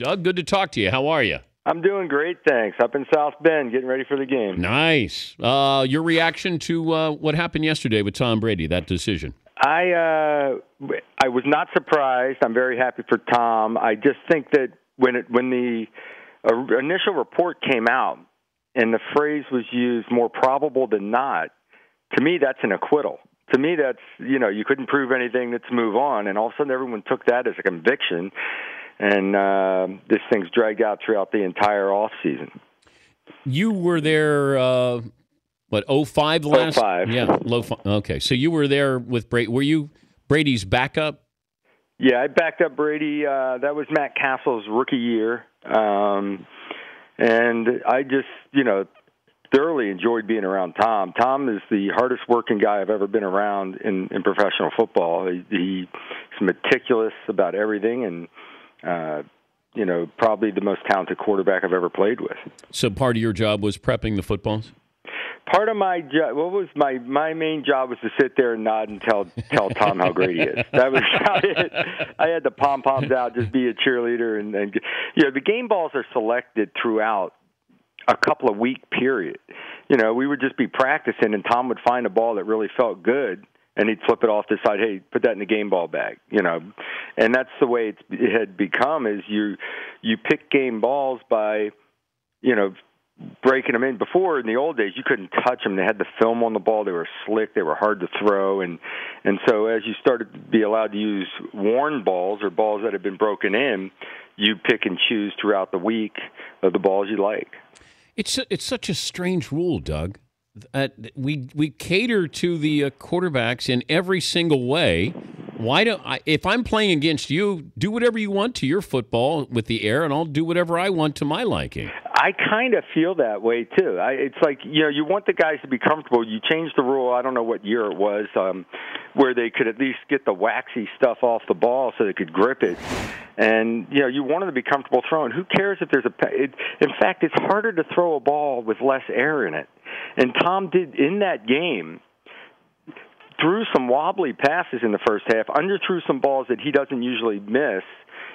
Doug, good to talk to you. How are you? I'm doing great, thanks. Up in South Bend, getting ready for the game. Nice. Your reaction to what happened yesterday with Tom Brady, that decision? I was not surprised. I'm very happy for Tom. I just think that when the initial report came out and the phrase was used, more probable than not, to me that's an acquittal. To me that's, you couldn't prove anything, let's move on. And all of a sudden everyone took that as a conviction. And this thing's dragged out throughout the entire offseason. You were there, 05 last? 05. Yeah, okay. So you were there with Brady. Were you Brady's backup? Yeah, I backed up Brady. That was Matt Castle's rookie year. And I just, thoroughly enjoyed being around Tom. Tom is the hardest working guy I've ever been around in professional football. He's meticulous about everything and probably the most talented quarterback I've ever played with. So part of your job was prepping the footballs? Part of my job, my main job was to sit there and nod and tell Tom how great he is. That was about it. I had the pom-poms out, just be a cheerleader. And the game balls are selected throughout a couple of week period. We would just be practicing, and Tom would find a ball that really felt good, and he'd flip it off to the side, hey, put that in the game ball bag, And that's the way it had become, is you pick game balls by, breaking them in. Before, in the old days, you couldn't touch them. They had the film on the ball. They were slick. They were hard to throw. And so as you started to be allowed to use worn balls or balls that had been broken in, you pick and choose throughout the week of the balls you like. It's such a strange rule, Doug. We cater to the quarterbacks in every single way. Why don't if I'm playing against you, do whatever you want to your football with the air, and I'll do whatever I want to my liking. I kind of feel that way too. It's like you want the guys to be comfortable. You changed the rule. I don't know what year it was, where they could at least get the waxy stuff off the ball so they could grip it. And you want them to be comfortable throwing. Who cares if there's in fact, it's harder to throw a ball with less air in it. And Tom did in that game. Threw some wobbly passes in the first half, underthrew some balls that he doesn't usually miss.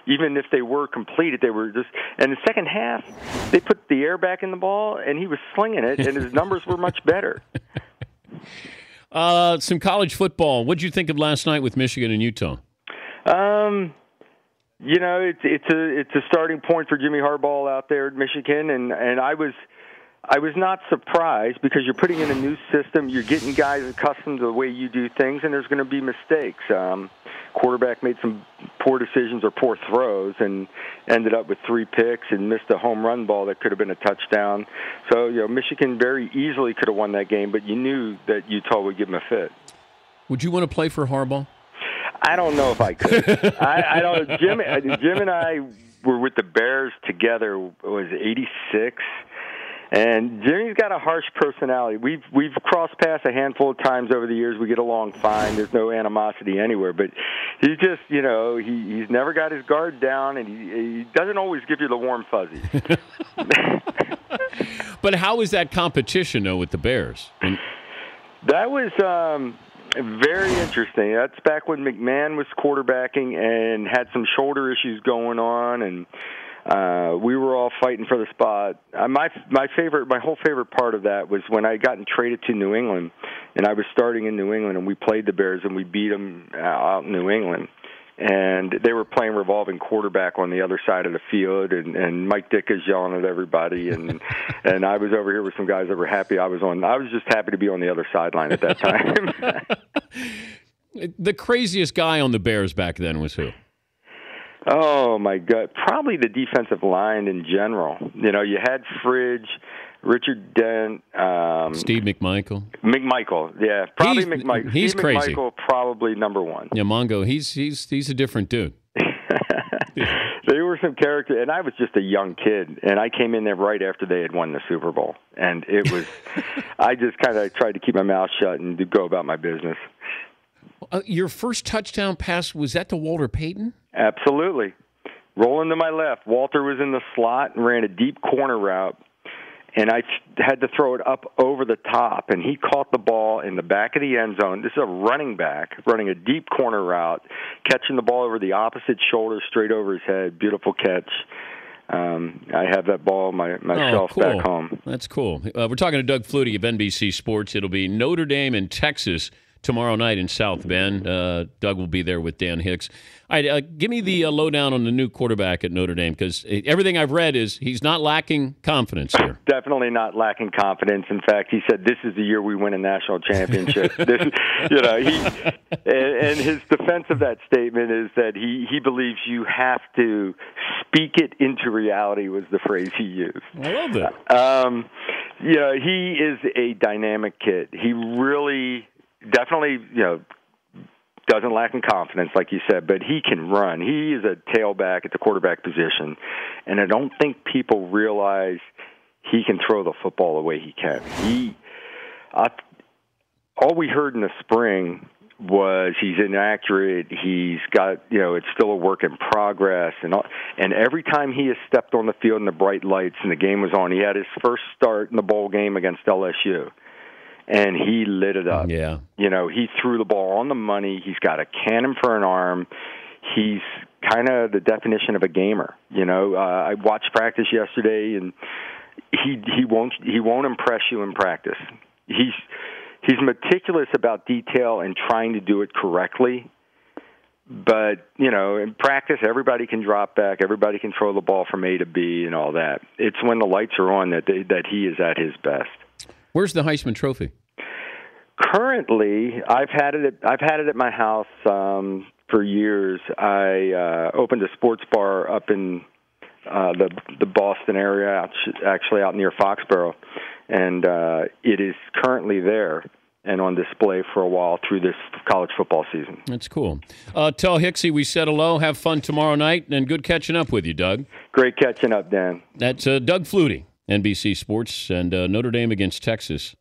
Even if they were completed, they were just. And the second half, they put the air back in the ball, and he was slinging it, and his numbers were much better. Some college football. What did you think of last night with Michigan and Utah? It's a starting point for Jimmy Harbaugh out there at Michigan, and I was not surprised because you're putting in a new system. You're getting guys accustomed to the way you do things, and there's going to be mistakes. Quarterback made some poor decisions or poor throws and ended up with 3 picks and missed a home run ball that could have been a touchdown. So, Michigan very easily could have won that game, but you knew that Utah would give them a fit. Would you want to play for Harbaugh? I don't know if I could. I don't. Jim and I were with the Bears together. It was '86. And Jimmy's got a harsh personality. We've crossed paths a handful of times over the years. We get along fine. There's no animosity anywhere. But he's just, he's never got his guard down, and he doesn't always give you the warm fuzzies. But how is that competition, though, with the Bears? That was very interesting. That's back when McMahon was quarterbacking and had some shoulder issues going on, and we were all fighting for the spot. My whole favorite part of that was when I got traded to New England, and I was starting in New England, and we played the Bears, and we beat them out in New England. And they were playing revolving quarterback on the other side of the field, and Mike Ditka's yelling at everybody, and I was over here with some guys that were happy I was on. I was just happy to be on the other sideline at that time. The craziest guy on the Bears back then was who? Oh, my God. Probably the defensive line in general. You had Fridge, Richard Dent. Steve McMichael. McMichael, yeah. Probably McMichael. He's Steve crazy. McMichael, probably number one. Yeah, Mongo, he's a different dude. They were some character, and I was just a young kid, and I came in there right after they had won the Super Bowl. And it was, I just kind of tried to keep my mouth shut and go about my business. Your first touchdown pass, was that to Walter Payton? Absolutely. Rolling to my left. Walter was in the slot and ran a deep corner route, and I had to throw it up over the top, and he caught the ball in the back of the end zone. This is a running back running a deep corner route, catching the ball over the opposite shoulder straight over his head. Beautiful catch. I have that ball myself cool. back home. That's cool. We're talking to Doug Flutie of NBC Sports. It'll be Notre Dame and Texas tomorrow night in South Bend. Doug will be there with Dan Hicks. All right, give me the lowdown on the new quarterback at Notre Dame, because everything I've read is he's not lacking confidence here. Definitely not lacking confidence. In fact, he said, "This is the year we win a national championship." And his defense of that statement is that he believes you have to speak it into reality, was the phrase he used. I love that. He is a dynamic kid. He really, definitely, doesn't lack in confidence, like you said, but he can run. He is a tailback at the quarterback position, and I don't think people realize he can throw the football the way he can. All we heard in the spring was he's inaccurate. He's got, it's still a work in progress, and every time he has stepped on the field in the bright lights and the game was on, he had his first start in the bowl game against LSU. And he lit it up. Yeah. He threw the ball on the money. He's got a cannon for an arm. He's kind of the definition of a gamer. I watched practice yesterday, and he won't impress you in practice. He's meticulous about detail and trying to do it correctly. But, in practice, everybody can drop back. Everybody can throw the ball from A to B and all that. It's when the lights are on that he is at his best. Where's the Heisman Trophy? Currently, I've had it at my house for years. I opened a sports bar up in the Boston area, actually out near Foxborough, and it is currently there and on display for a while through this college football season. That's cool. Tell Hicksy we said hello. Have fun tomorrow night, and good catching up with you, Doug. Great catching up, Dan. That's Doug Flutie, NBC Sports, and Notre Dame against Texas.